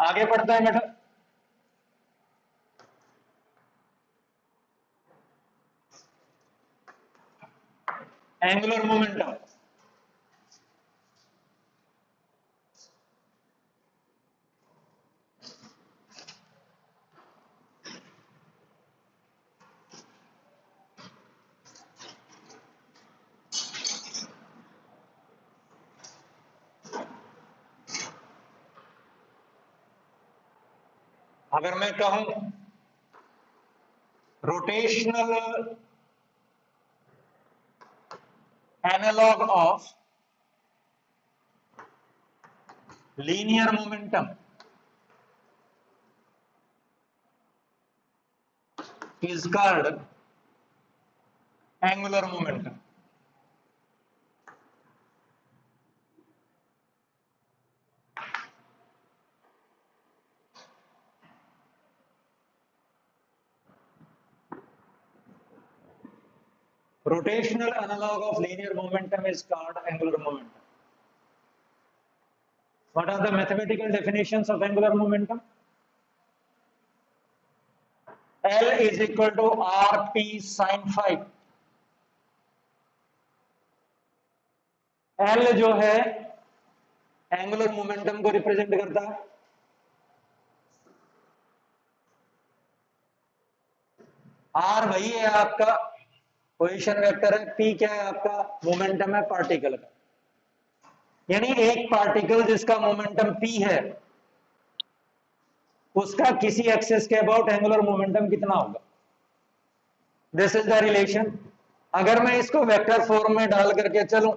आगे बढ़ता है बेटा। एंगुलर मोमेंटम, अगर मैं कहूं rotational analogue of linear momentum is called angular momentum. Rotational analog of linear momentum is called angular momentum. What are the mathematical definitions of angular momentum? L is equal to Rp sin phi. L जो है angular momentum को represent करता है, R वही है आपका position vector है, P क्या है आपका मोमेंटम है पार्टिकल का, यानी एक पार्टिकल जिसका मोमेंटम P है उसका किसी एक्सिस के अबाउट एंगुलर मोमेंटम कितना होगा। This is the relation. अगर मैं इसको वेक्टर फॉर्म में डाल करके चलूं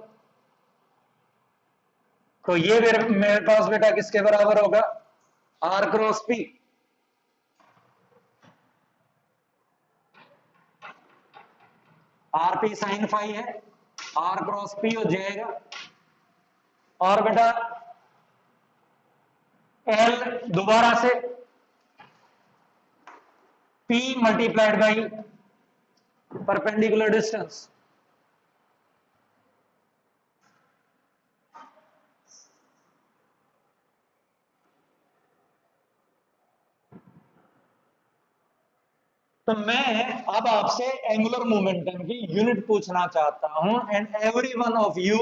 तो ये मेरे पास बेटा किसके बराबर होगा, R cross P। RP sine phi है, R क्रॉस P हो जाएगा, और बेटा L दोबारा से P multiplied by perpendicular distance. तो मैं अब आपसे एंगुलर मोमेंटम की यूनिट पूछना चाहता हूं, and every one of you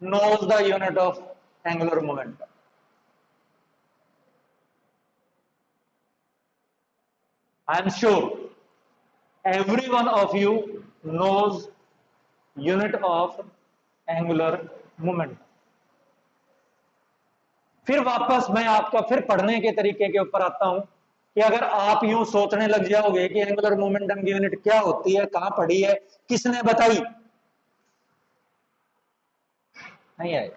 knows the unit of angular momentum. I am sure every one of you knows unit of angular momentum। फिर वापस मैं आपका फिर पढ़ने के तरीके के ऊपर आता हूं कि अगर आप यूं सोचने लग जाओगे कि एंगुलर मोमेंटम की यूनिट क्या होती है, कहां पढ़ी है, किसने बताई, नहीं आए।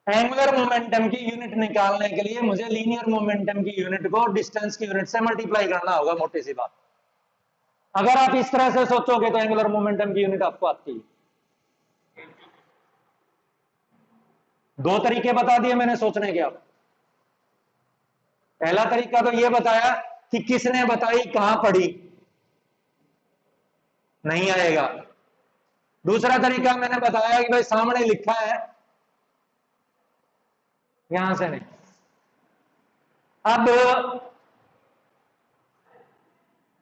एंगुलर मोमेंटम की यूनिट निकालने के लिए मुझे लीनियर मोमेंटम की यूनिट को डिस्टेंस की यूनिट से मल्टीप्लाई करना होगा, मोटी सी बात। अगर आप इस तरह से सोचोगे तो एंगुलर मोमेंटम की यूनिट आपको आती है। दो तरीके बता दिए मैंने सोचने के। आप पहला तरीका तो यह बताया कि किसने बताई, कहां पढ़ी, नहीं आएगा। दूसरा तरीका मैंने बताया कि भाई सामने लिखा है, यहां से नहीं। अब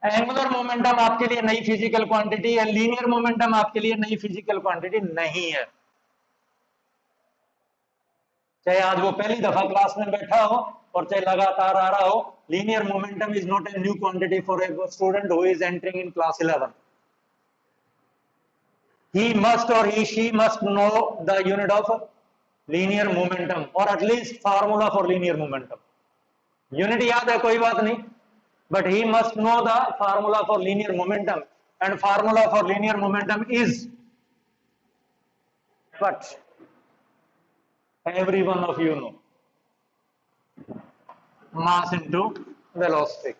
एंगुलर मोमेंटम आपके लिए नई फिजिकल क्वांटिटी है, लीनियर मोमेंटम आपके लिए नई फिजिकल क्वांटिटी नहीं है। चाहे आज वो पहली दफा क्लास में बैठा हो और चाहे लगातार आ रहा हो, linear momentum is not a new quantity for a student who is entering in class 11। he must or she must know the unit of linear momentum or at least formula for linear momentum। unit याद है कोई बात नहीं, but he must know the formula for linear momentum, and formula for linear momentum is what every one of you know, mass into velocity।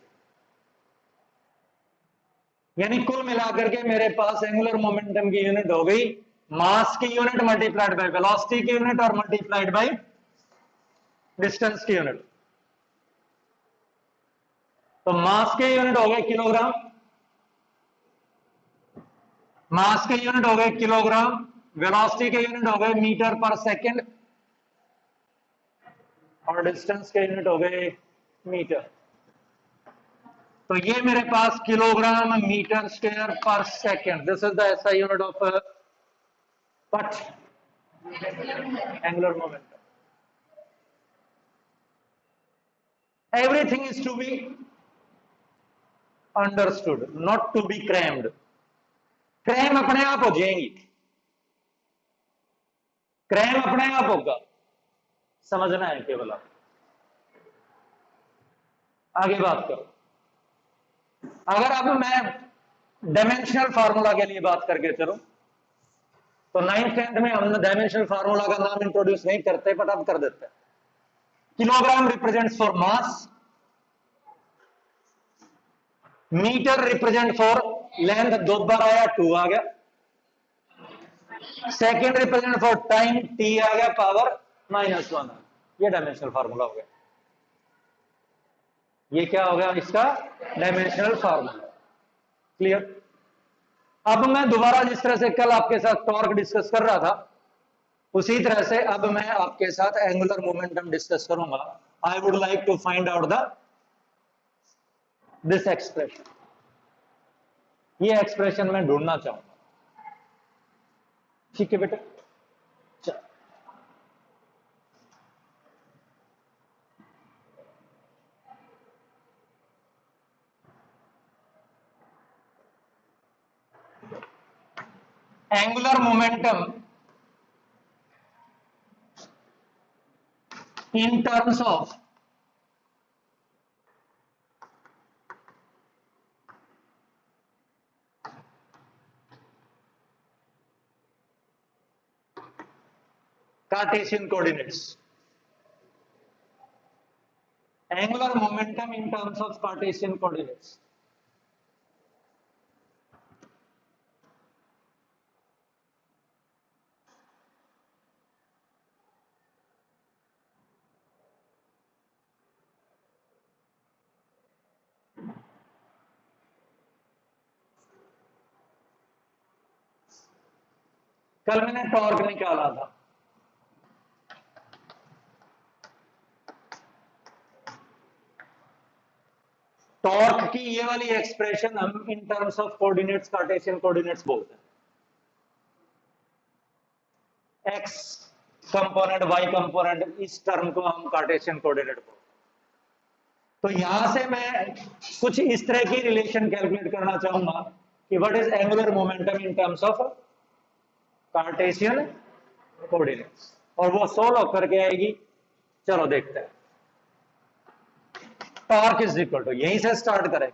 यानी कुल मिलाकर के मेरे पास एंगुलर मोमेंटम की यूनिट हो गई मास की यूनिट मल्टीप्लाइड बाय वेलोसिटी की यूनिट और मल्टीप्लाइड बाय डिस्टेंस की यूनिट। तो मास की यूनिट हो गए किलोग्राम, मास के यूनिट हो गए किलोग्राम, वेलोसिटी के यूनिट हो गए मीटर पर सेकंड, और डिस्टेंस के यूनिट हो गए मीटर। तो ये मेरे पास kilogram metre square per second, this is the SI unit of what, angular momentum. Everything is to be understood, not to be crammed. Cram अपने आप हो जाएंगी, क्रैम अपने आप होगा, समझना है केवल आप। आगे बात करो। अगर अब मैं डायमेंशनल फार्मूला के लिए बात करके चलो, तो 9th 10th में हम डायमेंशनल फार्मूला का नाम इंट्रोड्यूस नहीं करते, बट अब कर देते हैं। Kilogram represents for mass, metre represent for length, 2 बार आया 2 आ गया, second represent for time, T आ गया, पावर -1। ये डायमेंशनल फार्मूला हो गया। ये क्या हो गया इसका डायमेंशनल फार्मूला। क्लियर। अब मैं दोबारा जिस तरह से कल आपके साथ टॉर्क डिस्कस कर रहा था, उसी तरह से अब मैं आपके साथ एंगुलर मोमेंटम डिस्कस करूंगा। I would like to find out the this expression. ये एक्सप्रेशन मैं ढूंढना चाहूंगा। ठीक है बेटा, चल। Angular momentum in terms of Cartesian coordinates. Angular momentum in terms of Cartesian coordinates. कल मैंने टॉर्क निकाला था, टॉर्क की ये वाली एक्सप्रेशन हम इन terms of coordinates Cartesian coordinates बोलते हैं। एक्स कंपोनेंट, वाई कंपोनेंट, इस टर्म को हम कार्टेशियन कोऑर्डिनेट बोलते हैं। तो यहां से मैं कुछ इस तरह की रिलेशन कैलकुलेट करना चाहूंगा कि what is angular momentum in terms of Cartesian coordinates, और वो सोल्व होकर के आएगी। चलो देखते हैं। टॉर्क इज इक्वल टू, यहीं से स्टार्ट करें।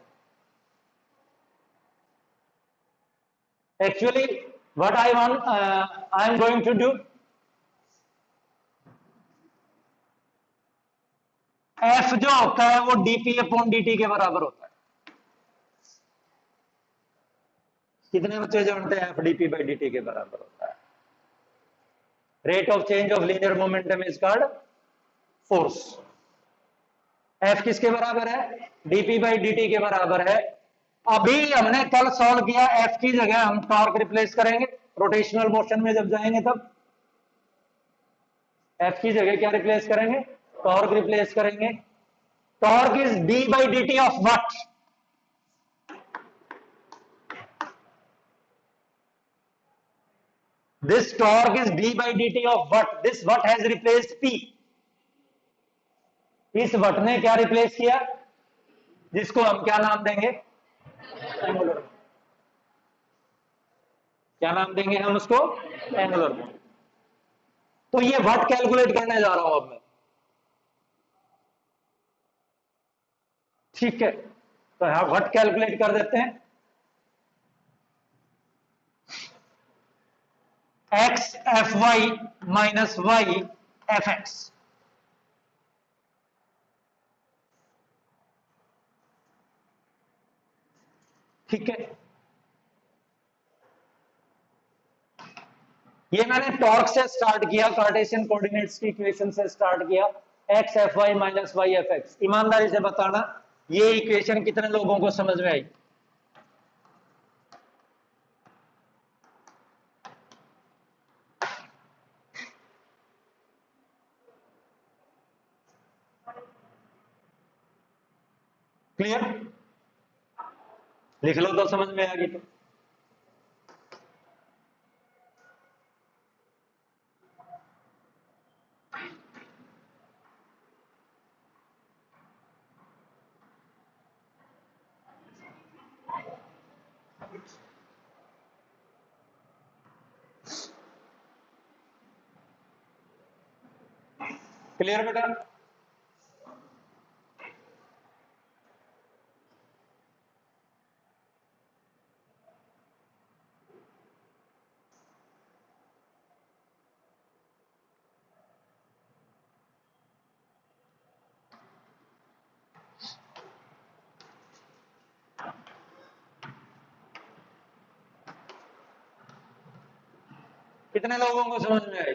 Actually what I want, I am going to do, F जो होता है वो डीपी अपॉन डीटी के बराबर होता है। कितने बच्चे जानते हैं एफ डीपी बाई डीटी के बराबर होता है? Rate of change of linear momentum is called force. F किसके बराबर है? डीपी बाई डीटी के बराबर है। अभी हमने कल सॉल्व किया, एफ की जगह हम टॉर्क रिप्लेस करेंगे रोटेशनल मोशन में जब जाएंगे, तब एफ की जगह क्या रिप्लेस करेंगे? टॉर्क रिप्लेस करेंगे। Torque is D by D of what? This torque is D by D of what? This what has replaced P. इस व्हाट ने क्या रिप्लेस किया, जिसको हम क्या नाम देंगे? एंगुलर। क्या नाम देंगे हम उसको? एंगुलर। तो ये व्हाट कैलकुलेट करने जा रहा हूं अब मैं। ठीक है, तो यहां व्हाट कैलकुलेट कर देते हैं। X F y minus y F x. ठीक है, ये मैंने टॉर्क से स्टार्ट किया, कार्टेशियन कोऑर्डिनेट्स की इक्वेशन से स्टार्ट किया। X F y minus y F x. ईमानदारी से बताना, ये इक्वेशन कितने लोगों को समझ में आई? क्लियर? लिख लो तो समझ में आएगी। तो क्लियर बेटा? कितने लोगों को समझ में आई?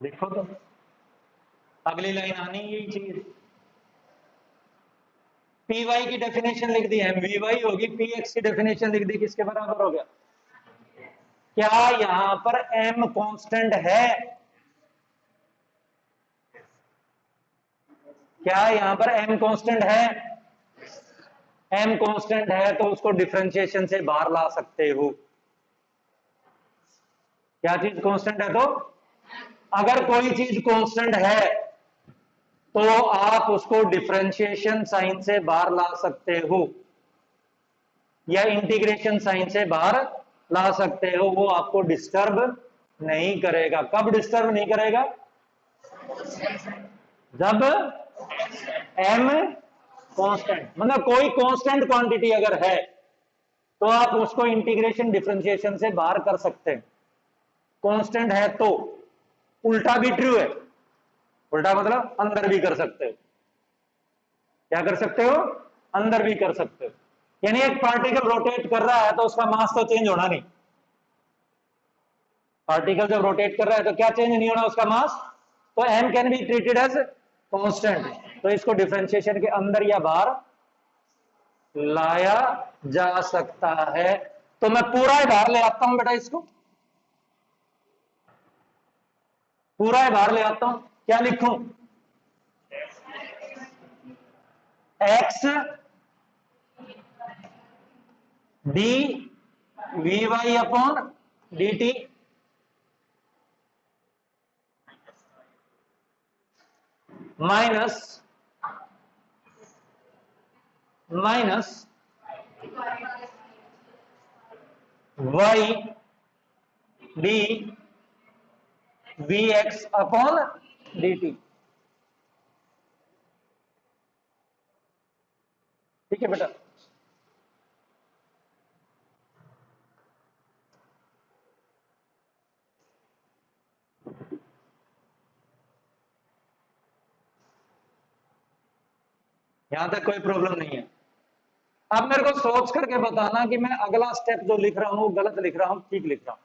देखो तो अगली लाइन आनी यही चीज। पी वाई की डेफिनेशन लिख दी, एम वी वाई होगी, पी एक्स की डेफिनेशन लिख दी, किसके बराबर हो गया? क्या यहां पर एम कांस्टेंट है? क्या यहां पर एम कांस्टेंट है? एम कांस्टेंट है तो उसको डिफरेंशिएशन से बाहर ला सकते हो। क्या चीज कांस्टेंट है? तो अगर कोई चीज कांस्टेंट है तो आप उसको डिफरेंशिएशन साइन से बाहर ला सकते हो या इंटीग्रेशन साइन से बाहर ला सकते हो। वो आपको डिस्टर्ब नहीं करेगा। कब डिस्टर्ब नहीं करेगा? जब एम कांस्टेंट, मतलब कोई कांस्टेंट क्वांटिटी अगर है तो आप उसको इंटीग्रेशन डिफरेंशिएशन से बाहर कर सकते हैं। कांस्टेंट है तो उल्टा भी ट्रू है। उल्टा मतलब अंदर भी कर सकते हो। क्या कर सकते हो? अंदर भी कर सकते हो। यानी एक पार्टिकल रोटेट कर रहा है तो उसका मास तो चेंज होना नहीं। पार्टिकल जब रोटेट कर रहा है तो क्या चेंज नहीं होना? उसका मास। तो m can be treated as constant, तो इसको डिफरेंशिएशन के अंदर या बाहर लाया जा सकता है। तो मैं पूरा ही बाहर ले आता हूं बेटा, इसको पूरा ही बाहर ले आता हूं। क्या लिखूं? X d v y upon D t minus y d v x upon D t. ठीक है बेटा? यहां तक कोई प्रॉब्लम नहीं है। अब मेरे को सोच करके बताना कि मैं अगला स्टेप जो लिख रहा हूं गलत लिख रहा हूं ठीक लिख रहा हूं।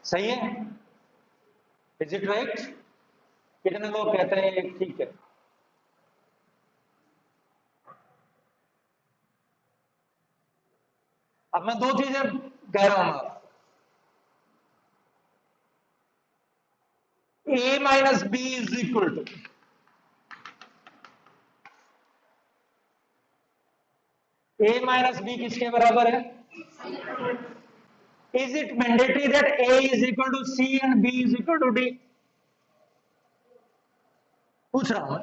सही है? Is it right? कितने लोग कहते हैं ठीक है? अब मैं दो चीजें कह रहा हूं। A minus B is equal to, A minus B किसके बराबर है? Is it mandatory that A is equal to C and B is equal to D? पूछ रहा हूं।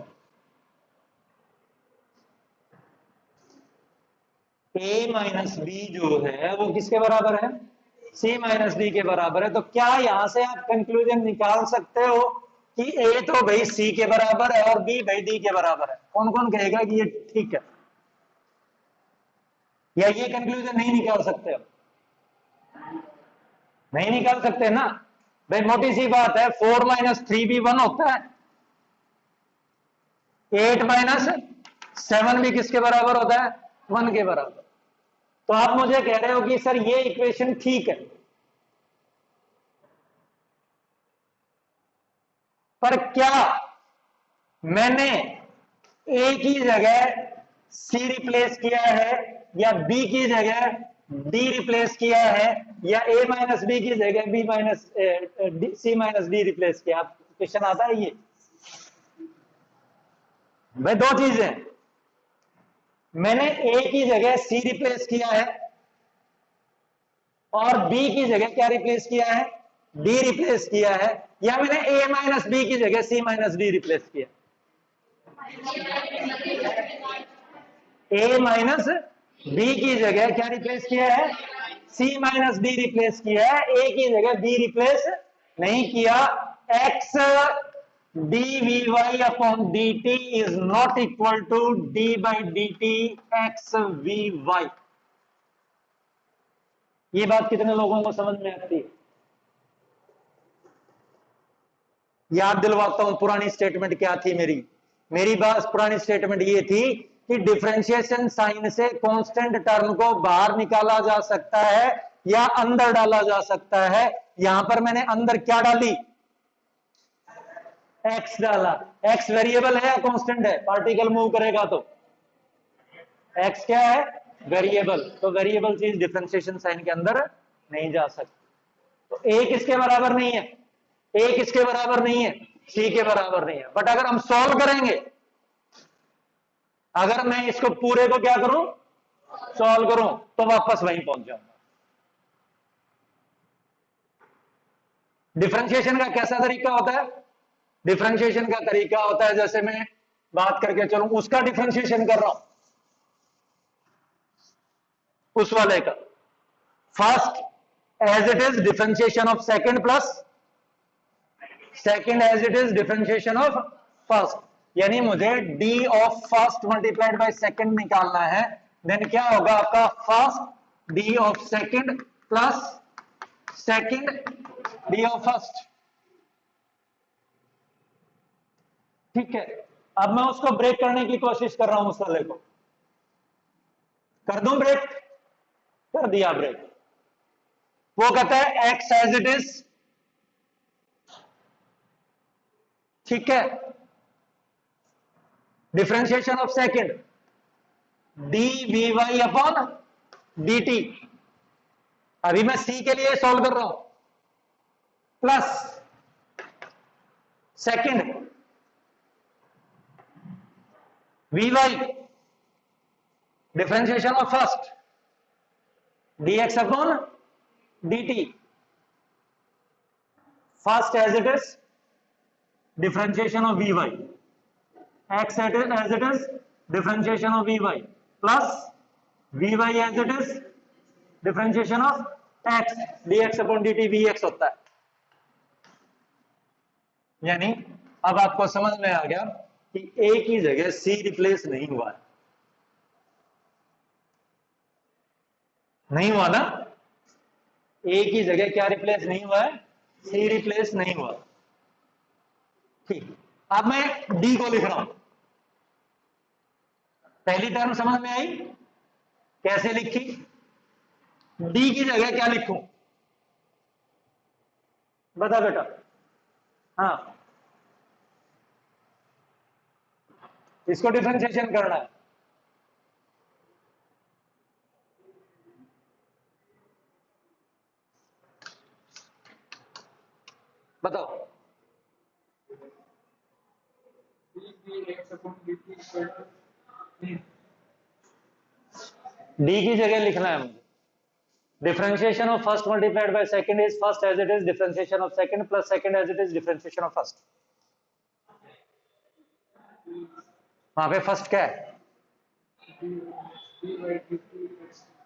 ए माइनस बी जो है वो किसके बराबर है? सी माइनस डी के बराबर है। तो क्या यहां से आप कंक्लूजन निकाल सकते हो कि ए तो भाई सी के बराबर है और बी भाई डी के बराबर है? कौन कौन कहेगा कि ये ठीक है? या ये कंक्लूजन नहीं निकाल सकते हो? नहीं निकाल सकते ना भाई। मोटी सी बात है, 4 माइनस 3 भी 1 होता है, 8 माइनस 7 भी किसके बराबर होता है? 1 के बराबर। तो आप मुझे कह रहे हो कि सर ये इक्वेशन ठीक है, पर क्या मैंने ए की जगह सी रिप्लेस किया है या बी की जगह डी रिप्लेस किया है या ए माइनस बी की जगह बी माइनस सी माइनस डी रिप्लेस किया? आप क्वेश्चन आता है ये भाई, दो चीजें, मैंने ए की जगह सी रिप्लेस किया है और बी की जगह क्या रिप्लेस किया है? डी रिप्लेस किया है, या मैंने ए माइनस बी की जगह सी माइनस डी रिप्लेस किया? ए माइनस बी की जगह क्या रिप्लेस किया है? सी माइनस डी रिप्लेस किया है, ए की जगह बी रिप्लेस नहीं किया। X d v y upon D T is not equal to d by d t x v y. ये बात कितने लोगों को समझ में आती है? याद दिलवाता हूं पुरानी स्टेटमेंट क्या थी मेरी बात पुरानी स्टेटमेंट ये थी कि डिफरेंशिएशन साइन से कांस्टेंट टर्म को बाहर निकाला जा सकता है या अंदर डाला जा सकता है। यहां पर मैंने अंदर क्या डाली? एक्स डाला। एक्स वेरिएबल है या कांस्टेंट है? पार्टिकल मूव करेगा तो एक्स क्या है? वेरिएबल। तो वेरिएबल चीज डिफरेंशिएशन साइन के अंदर नहीं जा सकती। तो ए किसके बराबर नहीं है? ए किसके बराबर नहीं है? सी के बराबर नहीं है। बट अगर हम सॉल्व करेंगे, अगर मैं इसको पूरे को क्या करूं? सॉल्व करूं, तो वापस वहीं पहुंच जाऊंगा। डिफरेंशिएशन का कैसा तरीका होता है? डिफरेंशिएशन का तरीका होता है, जैसे मैं बात करके चलूं, उसका डिफरेंशिएशन कर रहा हूं, उस वाले का। First as it is differentiation of second plus second as it is differentiation of first, यानी मुझे d of first multiplied by second निकालना है। देन क्या होगा आपका? First d of second plus second d of first. ठीक है, अब मैं उसको ब्रेक करने की कोशिश कर रहा हूं, उस वाले को कर दूं ब्रेक? कर दिया ब्रेक। वो कहता है एक्स एज इट इज, ठीक है, differentiation of second D v y upon D T. अभी मैं सी के लिए सॉल्व कर रहा हूं, plus second we Y differentiation of first dx upon dt. First as it is differentiation of vy, x as it is differentiation of vy, plus vy as it is differentiation of x, dx upon dt vx होता है। यानी अब आपको समझ में आ गया कि a की जगह c रिप्लेस नहीं हुआ है, नहीं हुआ ना? ए की जगह क्या रिप्लेस नहीं हुआ है? सी रिप्लेस नहीं हुआ। ठीक, अब मैं डी को लिख रहा हूं। पहली टर्म समझ में आई? कैसे लिखी? डी की जगह क्या लिखूं? बता बेटा। हाँ, इसको डिफरेंशिएशन करना है। बताओ। डी की जगह लिखना है मुझे differentiation of first multiplied by second is first as it is differentiation of second plus second as it is differentiation of first. वहां पे फर्स्ट क्या है?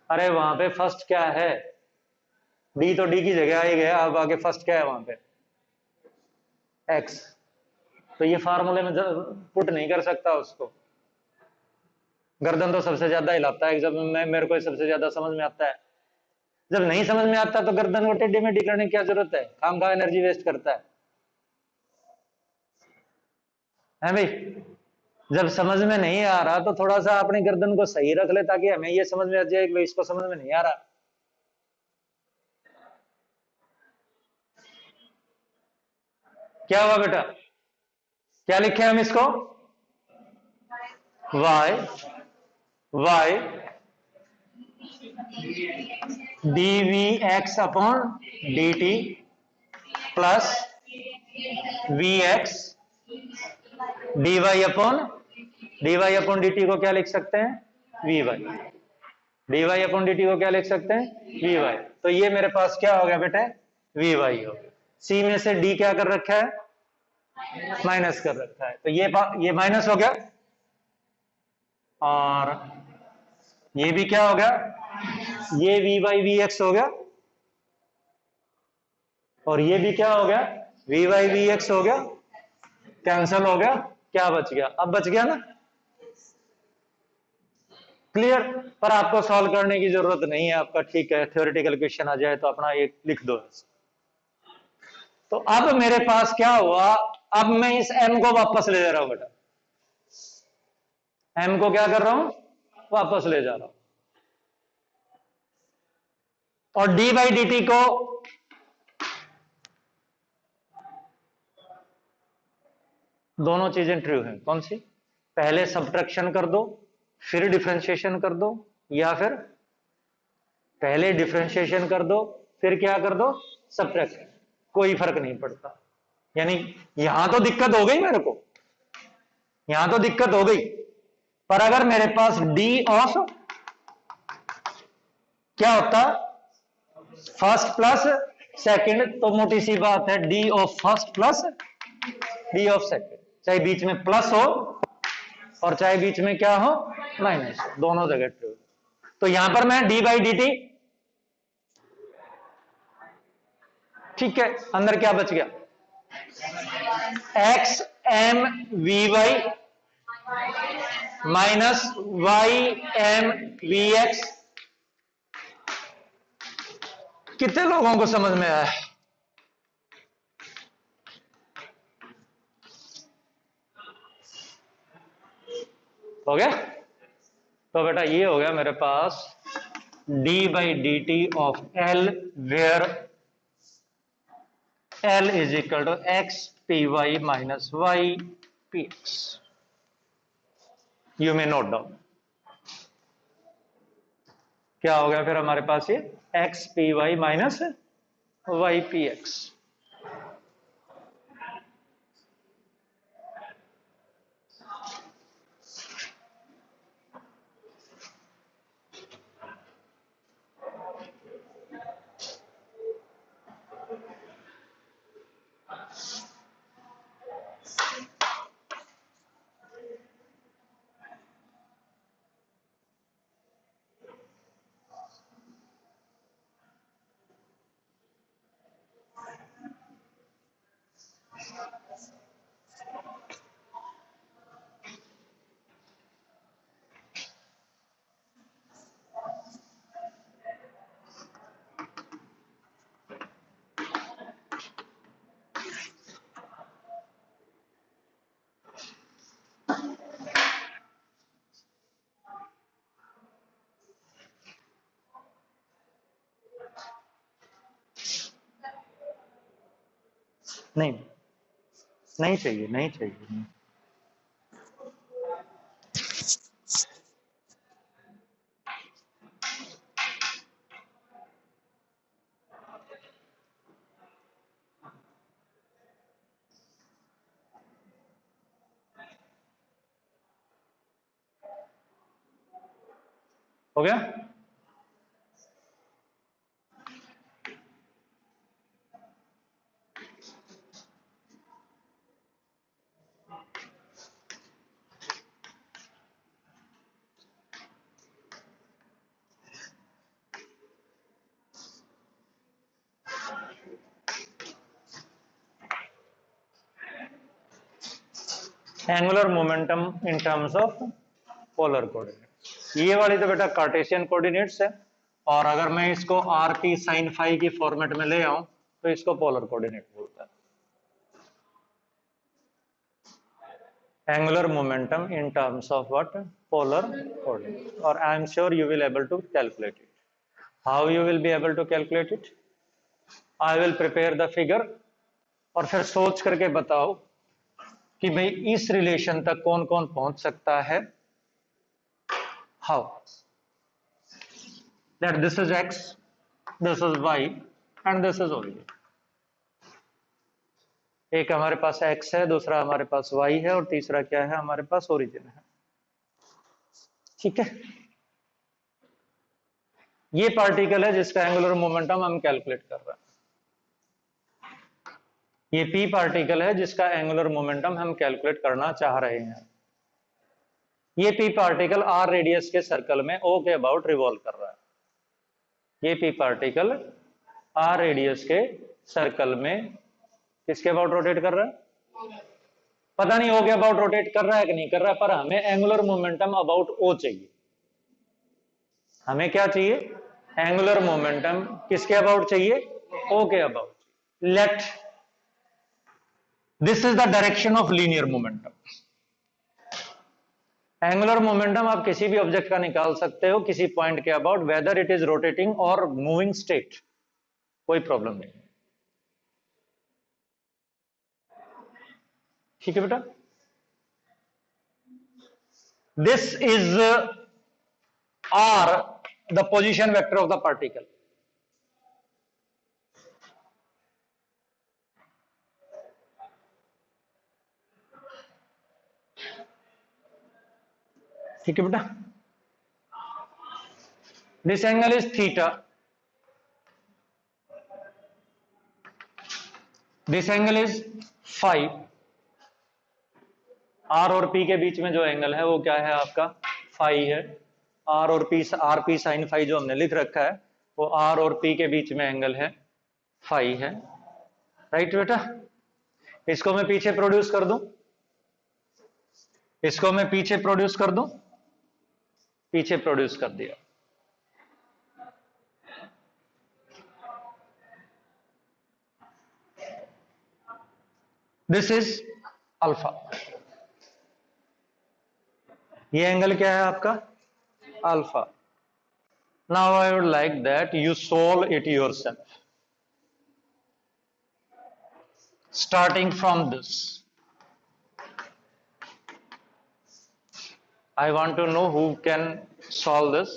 अरे वहां पे फर्स्ट क्या है? डी तो डी की जगह आ ही गया, अब आगे फर्स्ट क्या है वहां पे? एक्स। तो ये फार्मूले में पुट नहीं कर सकता उसको। गर्दन तो सबसे ज्यादा हिलाता है, जब मेरे को सबसे ज्यादा समझ में आता है। जब नहीं समझ में आता तो गर्दन को टेढ़ी मेढ़ी करने की क्या जरूरत है? काम का एनर्जी वेस्ट करता है भाई? जब समझ में नहीं आ रहा तो थोड़ा सा अपनी गर्दन को सही रख ले, ताकि हमें ये समझ में आ जाए कि इसको समझ में नहीं आ रहा। क्या हुआ बेटा? क्या लिखे हम इसको, y dv x upon dt plus vx dy upon dt को क्या लिख सकते हैं, vy। dy अपॉन dt को क्या लिख सकते हैं, vy। तो ये मेरे पास क्या हो गया बेटे, vy हो गया। c में से d क्या कर रखा है, माइनस कर रखा है, तो ये माइनस हो गया, और ये भी क्या हो गया, ये v बाई वी एक्स हो गया, और ये भी क्या हो गया, v बाई वी एक्स हो गया, कैंसल हो गया, क्या बच गया, अब बच गया ना, क्लियर। पर आपको सॉल्व करने की जरूरत नहीं है आपका, ठीक है, थ्योरेटिकल क्वेश्चन आ जाए तो अपना एक लिख दो। तो अब मेरे पास क्या हुआ, अब मैं इस m को वापस ले जा रहा हूं बेटा, m को क्या कर रहा हूं, वापस ले जा रहा हूं, और d बाई डी टी को दोनों चीजें ट्रू हैं, कौन सी, पहले सब्ट्रैक्शन कर दो फिर डिफरेंशिएशन कर दो, या फिर पहले डिफरेंशिएशन कर दो फिर क्या कर दो, सब्ट्रैक्शन, कोई फर्क नहीं पड़ता। यानी यहां तो दिक्कत हो गई मेरे को, यहां तो दिक्कत हो गई, पर अगर मेरे पास d ऑफ क्या होता, फर्स्ट प्लस सेकंड, तो मोटी सी बात है d of first plus d of second, चाहे बीच में प्लस हो और चाहे बीच में क्या हो, माइनस, दोनों जगह ट्रू। तो यहां पर मैं d बाई डी टी, ठीक है, अंदर क्या बच गया, x m v y minus y m v x. कितने लोगों को समझ में आया, हो गया। तो बेटा ये हो गया मेरे पास d by d t of l where l is equal to x p y minus y p x. You may note down, क्या हो गया फिर हमारे पास, ये x p y minus y p x. नहीं नहीं चाहिए, नहीं चाहिए, हो गया। Angular momentum in terms of polar coordinates, ये वाली तो बेटा कार्टेशियन कोऑर्डिनेट्स है, और अगर मैं इसको आर पी साइन फाई की फॉर्मेट में ले आऊं तो इसको पोलर कोऑर्डिनेट बोलता है। Angular momentum in terms of what, polar coordinate, और I am sure you will able to calculate it. How you will be able to calculate it, I will prepare the figure, और फिर सोच करके बताओ कि भाई इस रिलेशन तक कौन कौन पहुंच सकता है। How that this is x, this is y and this is origin. एक हमारे पास x है, दूसरा हमारे पास y है और तीसरा क्या है, हमारे पास ओरिजिन है। ठीक है, ये पार्टिकल है जिसका एंगुलर मोमेंटम हम कैलकुलेट कर रहे हैं। ये p पार्टिकल है जिसका एंगुलर मोमेंटम हम कैलकुलेट करना चाह रहे हैं। ये p पार्टिकल r रेडियस के सर्कल में o के अबाउट रिवॉल्व कर रहा है। ये p पार्टिकल r रेडियस के सर्कल में किसके अबाउट रोटेट कर रहा है, पता नहीं o के अबाउट रोटेट कर रहा है कि नहीं कर रहा है, पर हमें एंगुलर मोमेंटम अबाउट o चाहिए। हमें क्या चाहिए, एंगुलर मोमेंटम किसके अबाउट चाहिए, o के about. Let this is the direction of linear momentum. Angular momentum आप किसी भी ऑब्जेक्ट का निकाल सकते हो किसी पॉइंट के about, whether it is rotating और मूविंग स्टेट, कोई प्रॉब्लम नहीं। ठीक है बेटा, this is r the position vector of the particle। ठीक है बेटा, this angle is theta, this angle is phi। r और p के बीच में जो एंगल है वो क्या है आपका, फाई है। r और p, r P sine phi जो हमने लिख रखा है वो r और p के बीच में एंगल है, फाई है। राइट बेटा, इसको मैं पीछे प्रोड्यूस कर दूं, इसको मैं पीछे प्रोड्यूस कर दूं, पीछे प्रोड्यूस कर दिया। This is alpha. ये एंगल क्या है आपका, alpha. Now I would like that you solve it yourself, starting from this। I want to know who can solve this।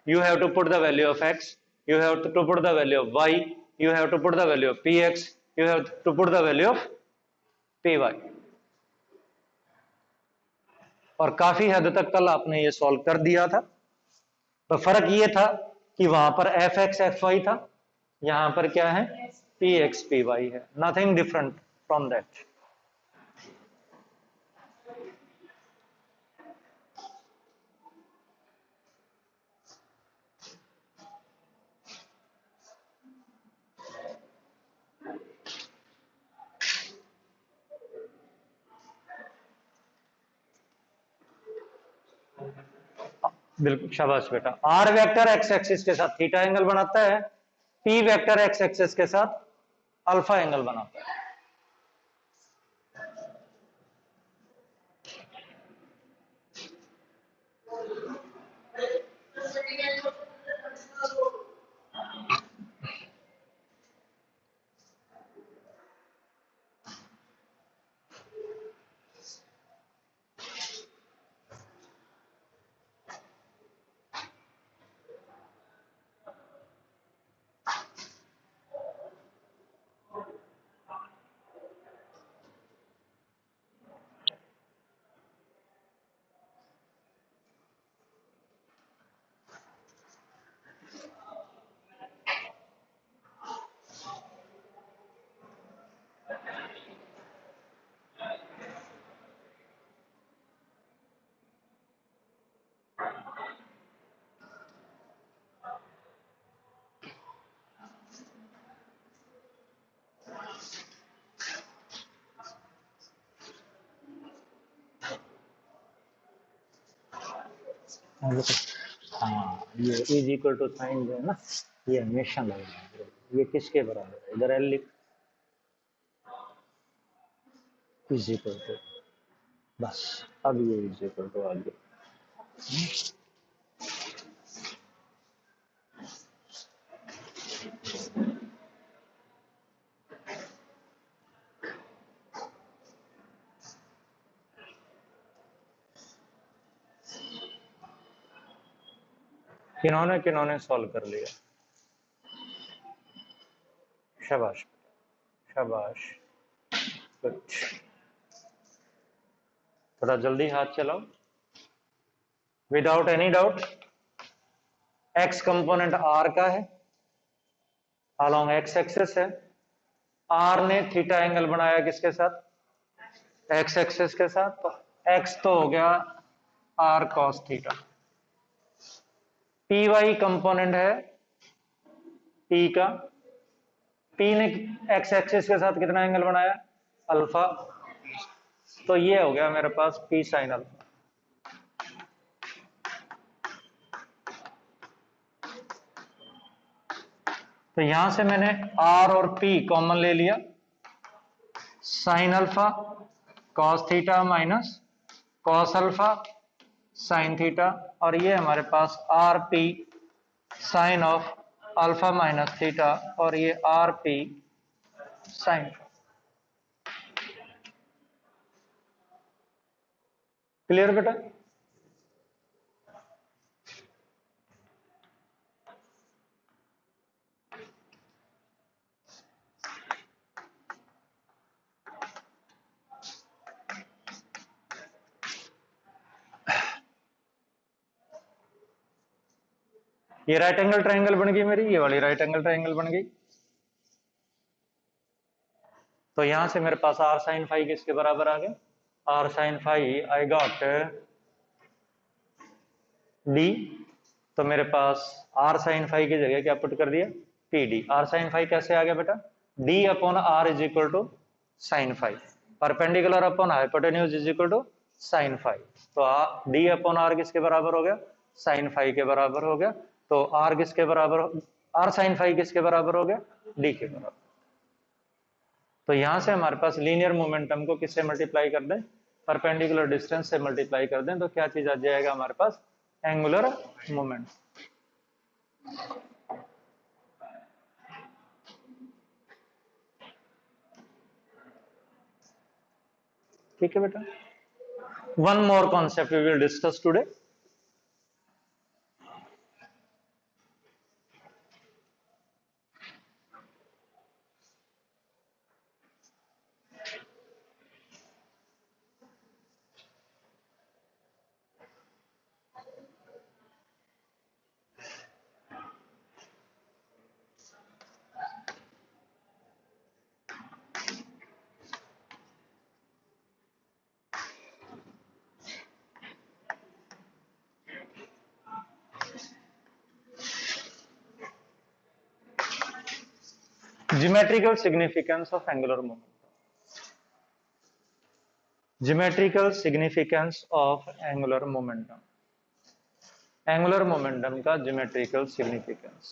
You have to put the value of x, you have to put the value of y, you have to put the value of px, you have to put the value of py। और काफी हद तक कल आपने ये solve कर दिया था। तो फर्क ये था कि वहां पर एफ एक्स एफ वाई था, यहां पर क्या है, पी एक्स पी वाई है, नथिंग डिफरेंट फ्रॉम दैट। बिल्कुल शाबाश बेटा। आर वेक्टर एक्स एक्सिस के साथ थीटा एंगल बनाता है, पी वेक्टर एक्स एक्सिस के साथ अल्फा एंगल बनाता है। हाँ, ये इज इक्वल टू साइन जो है ना, ये हमेशा लगना है। ये किसके बराबर है, इधर एल लिख, इज इक्वल टू, बस अब ये इज इक्वल टू आ गया। किन्होंने किन्होंने सॉल्व कर लिया? शाबाश शाबाश, गुड। थोड़ा जल्दी हाथ चलाओ। Without any doubt x component r का है, अलोंग एक्स एक्सिस है। आर ने थीटा एंगल बनाया किसके साथ? एक्स एक्सिस के साथ। तो एक्स तो हो गया r cos theta. P y component है पी का, पी ने एक्स एक्सिस के साथ कितना एंगल बनाया? अल्फा। तो ये हो गया मेरे पास पी साइन अल्फा। तो यहां से मैंने आर और पी कॉमन ले लिया, sine alpha cos theta minus cos alpha sine theta, और ये हमारे पास R P sine of alpha minus theta, और ये आर पी साइन। क्लियर बेटा? ये राइट एंगल ट्रायंगल बन गई मेरी, ये वाली राइट एंगल ट्रायंगल बन गई। तो यहां से मेरे पास आर साइन फाई किसके बराबर आ गया? R sine phi I got d. तो मेरे पास आर साइन फाई की जगह क्या पुट कर दिया? P d. R sine phi कैसे आ गया बेटा? D upon r is equal to sine phi, perpendicular upon hypotenuse is equal to sine phi. तो डी अपॉन आर किसके बराबर हो गया? साइन फाई के बराबर हो गया। तो आर किसके बराबर? आर साइन फाई किसके बराबर हो गया? डी के बराबर। तो यहां से हमारे पास लीनियर मोमेंटम को किससे मल्टीप्लाई कर दें? परपेंडिकुलर डिस्टेंस से मल्टीप्लाई कर दें, तो क्या चीज आ जाएगा हमारे पास? Angular moment. ठीक है बेटा। One more concept we will discuss today. Geometrical significance of angular momentum. Geometrical significance of angular momentum. Angular momentum का geometrical significance.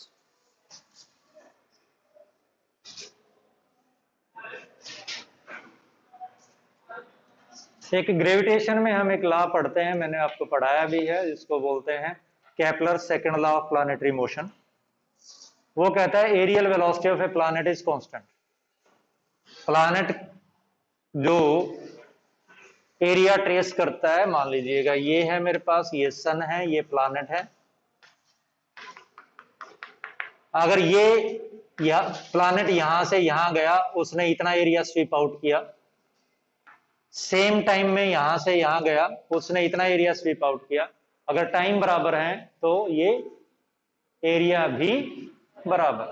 एक ग्रेविटेशन में हम एक लॉ पढ़ते हैं, मैंने आपको पढ़ाया भी है, जिसको बोलते हैं Kepler second law of planetary motion. वो कहता है areal velocity of A planet is constant. Planet जो एरिया ट्रेस करता है, मान लीजिएगा ये है मेरे पास, ये सन है, ये प्लैनेट है। अगर ये प्लैनेट यहां से यहां गया, उसने इतना एरिया स्वीप आउट किया। सेम टाइम में यहां से यहां गया, उसने इतना एरिया स्वीप आउट किया। अगर टाइम बराबर है तो ये एरिया भी बराबर।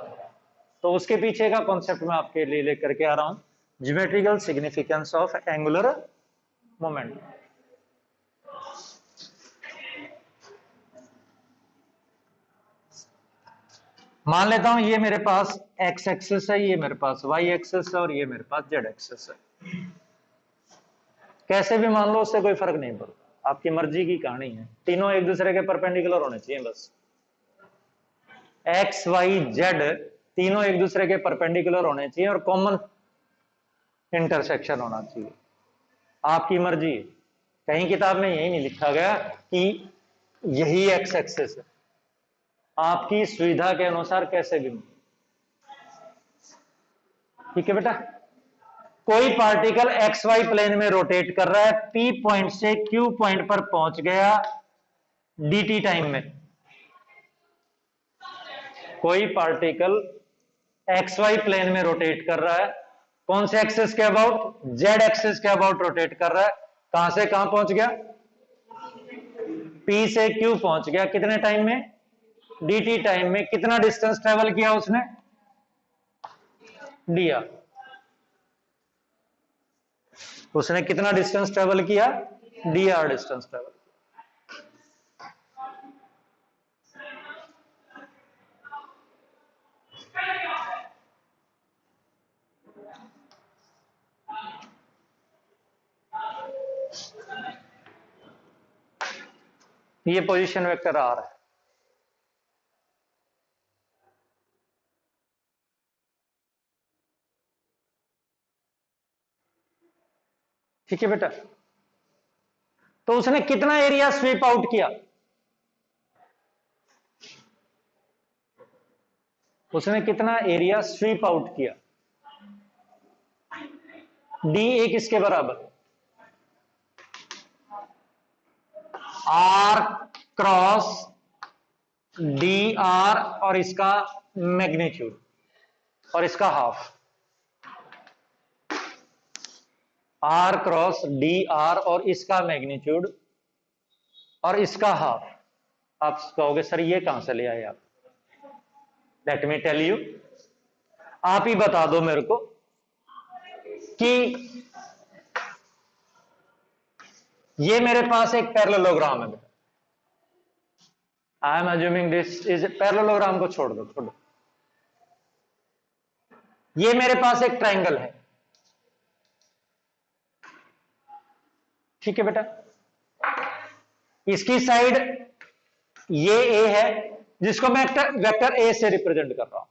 तो उसके पीछे का कॉन्सेप्ट मैं आपके लिए लेकर के आ रहा हूं, geometrical significance of angular moment. मान लेता हूं ये मेरे पास एक्स एक्सिस है, ये मेरे पास वाई एक्सिस है, और ये मेरे पास जेड एक्सिस है। कैसे भी मान लो, उससे कोई फर्क नहीं पड़ता, आपकी मर्जी की कहानी है। तीनों एक दूसरे के परपेंडिकुलर होने चाहिए बस। एक्स वाई जेड तीनों एक दूसरे के परपेंडिकुलर होने चाहिए और कॉमन इंटरसेक्शन होना चाहिए। आपकी मर्जी है, कहीं किताब में यही नहीं लिखा गया कि यही एक्स एक्सिस है। आपकी सुविधा के अनुसार कैसे भी। ठीक है बेटा। कोई पार्टिकल एक्स वाई प्लेन में रोटेट कर रहा है, पी पॉइंट से क्यू पॉइंट पर पहुंच गया dt टाइम में। कोई पार्टिकल XY प्लेन में रोटेट कर रहा है, कौन से एक्सिस के अबाउट? Z एक्सिस के अबाउट रोटेट कर रहा है। कहां से कहां पहुंच गया? P से Q पहुंच गया। कितने टाइम में? dt टाइम में। कितना डिस्टेंस ट्रेवल किया उसने? dr। उसने कितना डिस्टेंस ट्रेवल किया? dr distance travel. ये पोजीशन वेक्टर आर है। ठीक है बेटा। तो उसने कितना एरिया स्वीप आउट किया? उसने कितना एरिया स्वीप आउट किया? डी ए किसके बराबर? आर क्रॉस डी आर और इसका मैग्नीट्यूड और इसका half. R cross d r और इसका मैग्नीट्यूड और इसका हाफ। आप कहोगे सर ये कहां से ले आए आप? लेट मी टेल यू, आप ही बता दो मेरे को कि ये मेरे पास एक पैरेललोग्राम है। I am assuming this is parallelogram को छोड़ दो, छोड़ो। ये मेरे पास एक ट्रायंगल है, ठीक है बेटा। इसकी साइड ये ए है जिसको मैं वेक्टर ए से रिप्रेजेंट कर रहा हूं।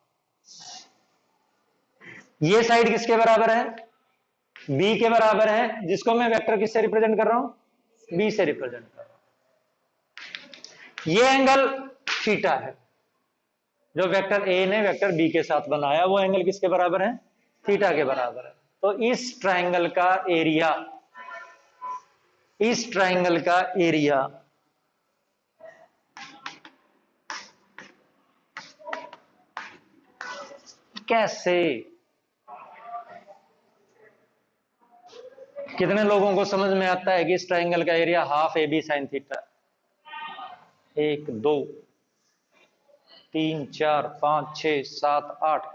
ये साइड किसके बराबर है? बी के बराबर है, जिसको मैं वेक्टर किससे रिप्रेजेंट कर रहा हूं? बी से रिप्रेजेंट कर रहा हूं। ये एंगल थीटा है जो वेक्टर ए ने वेक्टर बी के साथ बनाया, वो एंगल किसके बराबर है? थीटा के बराबर है। तो इस ट्रायंगल का एरिया, इस ट्रायंगल का एरिया कैसे? कितने लोगों को समझ में आता है कि इस ट्रायंगल का area half a B sine theta? 1 2 3 4 5 6 7 8।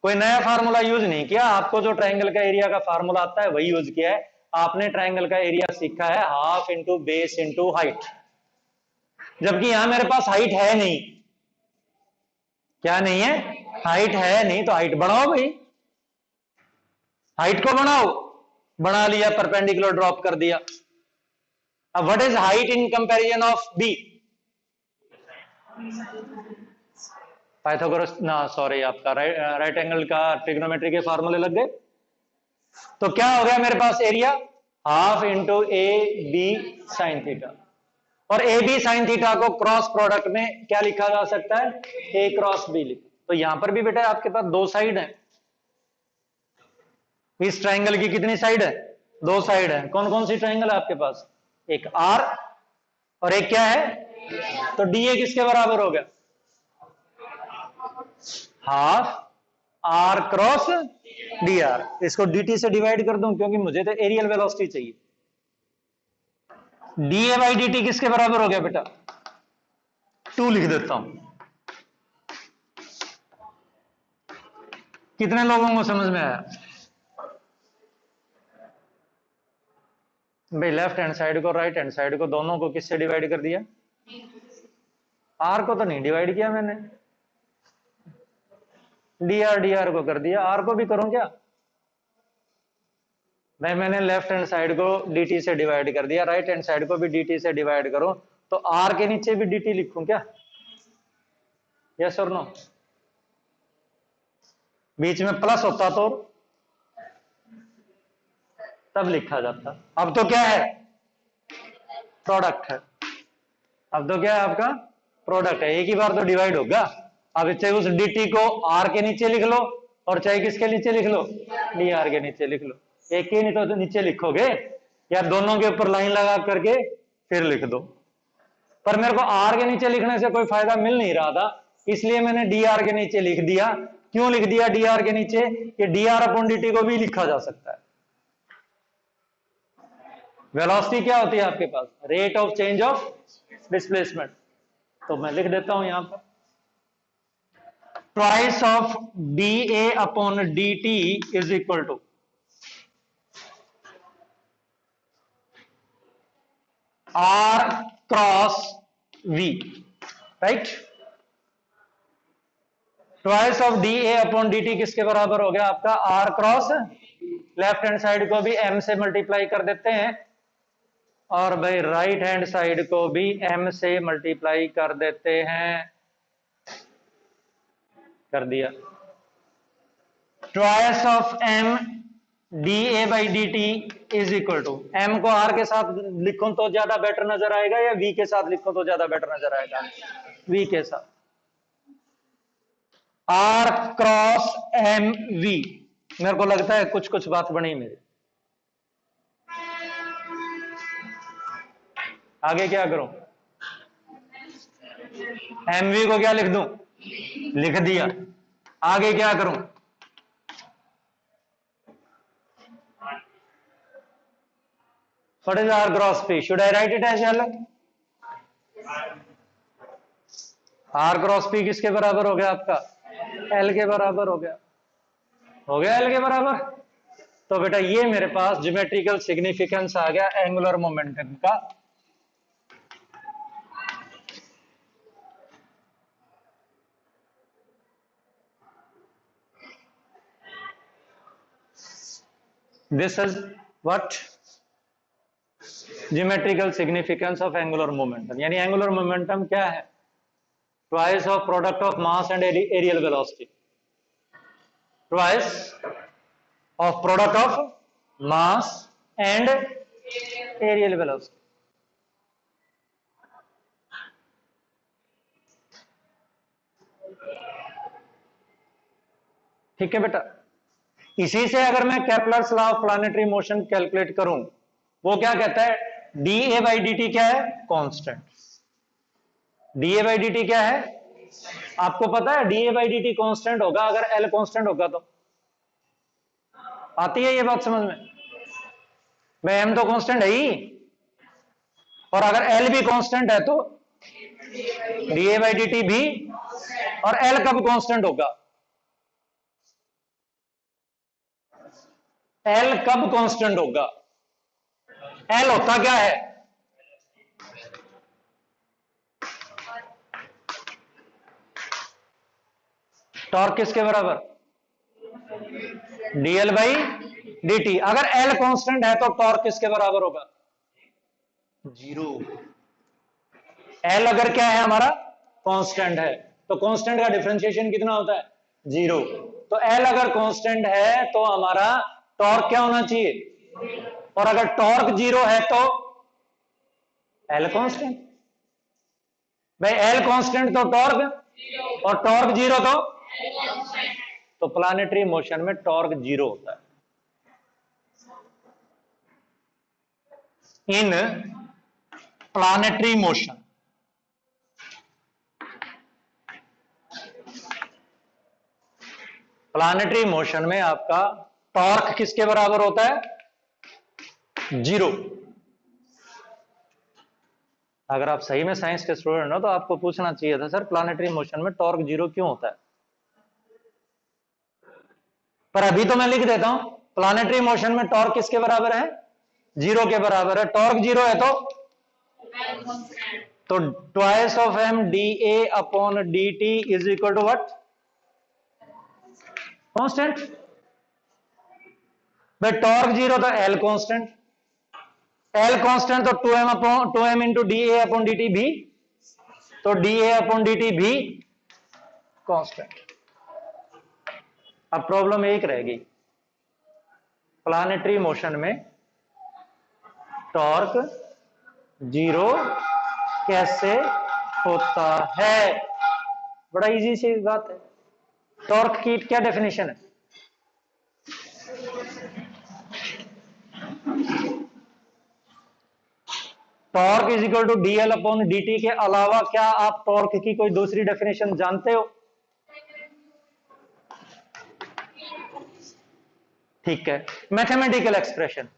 कोई नया फार्मूला यूज नहीं किया, आपको जो ट्रायंगल का एरिया का फार्मूला आता है वही यूज किया है। आपने ट्रायंगल का एरिया सीखा है half into base into height, जबकि यहां मेरे पास हाइट है नहीं। क्या नहीं है? हाइट है नहीं, तो हाइट बढ़ाओ भाई, हाइट को बढ़ाओ। बढ़ा लिया, परपेंडिकुलर ड्रॉप कर दिया। अब what is height in comparison of B? Pythagoras ना, सॉरी, आपका राइट एंगल का ट्रिग्नोमेट्री के फार्मूले लग गए। तो क्या हो गया मेरे पास area? Half into A B sine theta. और ए बी साइन थीटा को क्रॉस प्रोडक्ट में क्या लिखा जा सकता है? ए क्रॉस बी लिखा। तो यहां पर भी बेटा आपके पास दो साइड है। इस ट्रायंगल की कितनी साइड है? दो साइड है। कौन कौन सी ट्रायंगल है आपके पास? एक आर और एक क्या है? तो डी ए किसके बराबर हो गया? Half r cross d r. इसको dt से डिवाइड कर दूं क्योंकि मुझे तो एरियल वेलोसिटी चाहिए। D a by d T किसके बराबर हो गया बेटा? 2 लिख देता हूं। कितने लोगों को समझ में आया भाई? लेफ्ट हैंड साइड को राइट हैंड साइड को दोनों को किससे डिवाइड कर दिया? आर को तो नहीं डिवाइड किया मैंने, डी आर को कर दिया। आर को भी करूं क्या? नहीं, मैंने लेफ्ट हैंड साइड को dt से डिवाइड कर दिया, राइट हैंड साइड को भी dt से डिवाइड करूं तो r के नीचे भी dt लिखूं क्या? यस और नो? बीच में प्लस होता तो तब लिखा जाता। अब तो क्या है? प्रोडक्ट है। अब तो क्या है आपका? प्रोडक्ट है। एक ही बार तो डिवाइड होगा। अब चाहे उस dt को r के नीचे लिख लो और चाहे किसके नीचे लिख लो? dr के नीचे लिख लो। एक ही नहीं तो नीचे लिखोगे या दोनों के ऊपर लाइन लगा करके फिर लिख दो। पर मेरे को r के नीचे लिखने से कोई फायदा मिल नहीं रहा था, इसलिए मैंने डी आर के नीचे लिख दिया। क्यों लिख दिया डी आर के नीचे? कि D R upon D T को भी लिखा जा सकता है। वेलोसिटी क्या होती है आपके पास? Rate of change of displacement. तो मैं लिख देता हूं यहां पर twice of D A upon D T is equal to R cross V, right. Twice of D A upon D T किसके बराबर हो गया आपका? R cross, left hand side को भी एम से मल्टीप्लाई कर देते हैं और भाई राइट हैंड साइड को भी एम से मल्टीप्लाई कर देते हैं। कर दिया। Twice of m d a by d T is equal to, m को आर के साथ लिखूं तो ज्यादा बेटर नजर आएगा या वी के साथ लिखूं तो ज्यादा बेटर नजर आएगा? वी के साथ। R cross m v. मेरे को लगता है कुछ कुछ बात बनी मेरी। आगे क्या करूं? एम वी को क्या लिख दूं? लिख दिया। आगे क्या करूं? What is R cross P? Should I write it as L? R cross P किसके बराबर हो गया आपका? L के बराबर हो गया। हो गया L के बराबर। तो बेटा ये मेरे पास ज्योमेट्रिकल सिग्निफिकेंस आ गया एंगुलर मोमेंटम का। This is what? Geometrical significance of angular momentum. यानी एंगुलर मोमेंटम क्या है? Twice of product of mass and areal velocity. Twice of product of mass and areal velocity. ठीक है बेटा। इसी से अगर मैं Kepler's law of planetary motion calculate करूं, वो क्या कहता है? D a by d T क्या है? Constant. D a by d T क्या है? आपको पता है D a by d T constant होगा अगर एल कांस्टेंट होगा तो। आती है ये बात समझ में? भाई एम तो कांस्टेंट है ही, और अगर एल भी कांस्टेंट है तो d a by d t भी। और एल कब कांस्टेंट होगा? एल कब कांस्टेंट होगा? एल होता क्या है? टॉर्क किसके बराबर? DL by D. अगर एल कांस्टेंट है तो टॉर्क किसके बराबर होगा? जीरो। एल अगर क्या है हमारा? कांस्टेंट है, तो कांस्टेंट का डिफरेंशिएशन कितना होता है? जीरो। तो एल अगर कांस्टेंट है तो हमारा टॉर्क क्या होना चाहिए? और अगर टॉर्क जीरो है तो एल कांस्टेंट। भाई एल कांस्टेंट तो टॉर्क, और टॉर्क जीरो तो प्लैनेटरी मोशन में टॉर्क जीरो होता है। इन प्लैनेटरी मोशन में आपका टॉर्क किसके बराबर होता है? जीरो। अगर आप सही में साइंस के स्टूडेंट हो तो आपको पूछना चाहिए था, सर प्लैनेटरी मोशन में टॉर्क जीरो क्यों होता है? पर अभी तो मैं लिख देता हूं, प्लैनेटरी मोशन में टॉर्क किसके बराबर है? जीरो के बराबर है। टॉर्क जीरो है तो twice of m d A upon D T is equal to what? Constant. भाई टॉर्क जीरो तो एल कांस्टेंट। एल कांस्टेंट तो 2m इंटू डी ए अपॉन डी टी भी, तो डी ए अपॉन डी टी भी constant. अब problem एक रहेगी, planetary motion में टॉर्क जीरो कैसे होता है? बड़ा इजी सी बात है। टॉर्क की क्या डेफिनेशन है? Torque is equal to dl upon dt के अलावा क्या आप टॉर्क की कोई दूसरी डेफिनेशन जानते हो? ठीक है, mathematical expression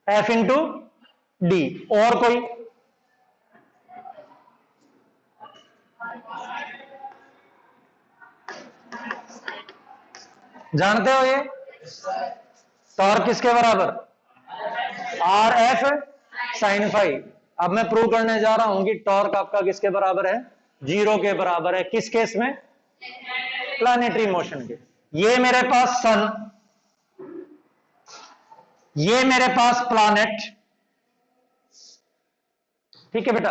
F into D. और कोई? जानते हो ये टॉर्क किसके बराबर? R F sine five. अब मैं प्रूव करने जा रहा हूं कि टॉर्क आपका किसके बराबर है? 0 के बराबर है। किस केस में? प्लैनेटरी मोशन के। ये मेरे पास सन, ये मेरे पास प्लैनेट, ठीक है बेटा।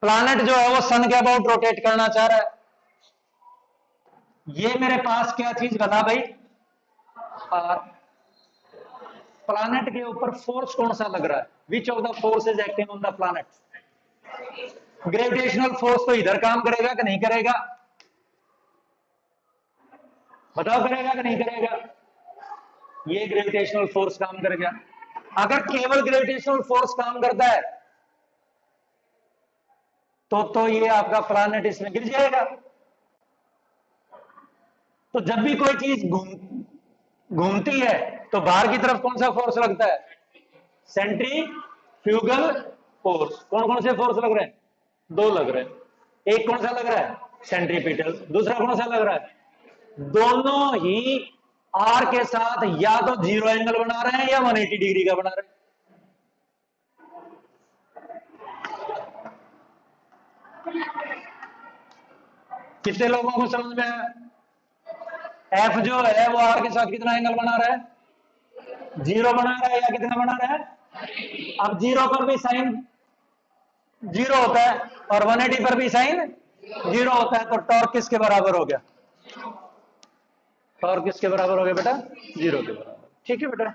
प्लैनेट जो है वो सन के अबाउट रोटेट करना चाह रहा है। ये मेरे पास क्या चीज बना भाई? प्लैनेट के ऊपर फोर्स कौन सा लग रहा है? Which of the force is acting on the planet? Gravitational force तो इधर काम करेगा कि नहीं करेगा? बताओ, करेगा कि नहीं करेगा? ये ग्रेविटेशनल फोर्स काम करेगा। अगर केवल ग्रेविटेशनल फोर्स काम करता है तो ये आपका प्लैनेट इसमें गिर जाएगा। तो जब भी कोई चीज घूमती है तो बाहर की तरफ कौन सा फोर्स लगता है? Centrifugal force. कौन कौन से फोर्स लग रहे हैं? 2 लग रहे हैं। एक कौन सा लग रहा है? सेंट्रीपिटल। दूसरा कौन सा लग रहा है? दोनों ही आर के साथ या तो 0 एंगल बना रहे हैं या 180 डिग्री का बना रहे हैं। कितने लोगों को समझ में आया? एफ जो है वो आर के साथ कितना एंगल बना रहा है? 0 बना रहा है या कितना बना रहा है? अब 0 पर भी साइन 0 होता है और 180 पर भी साइन 0 होता है, तो टॉर्क किसके बराबर हो गया? टॉर्क किसके बराबर हो गया बेटा? 0 के बराबर। ठीक है बेटा।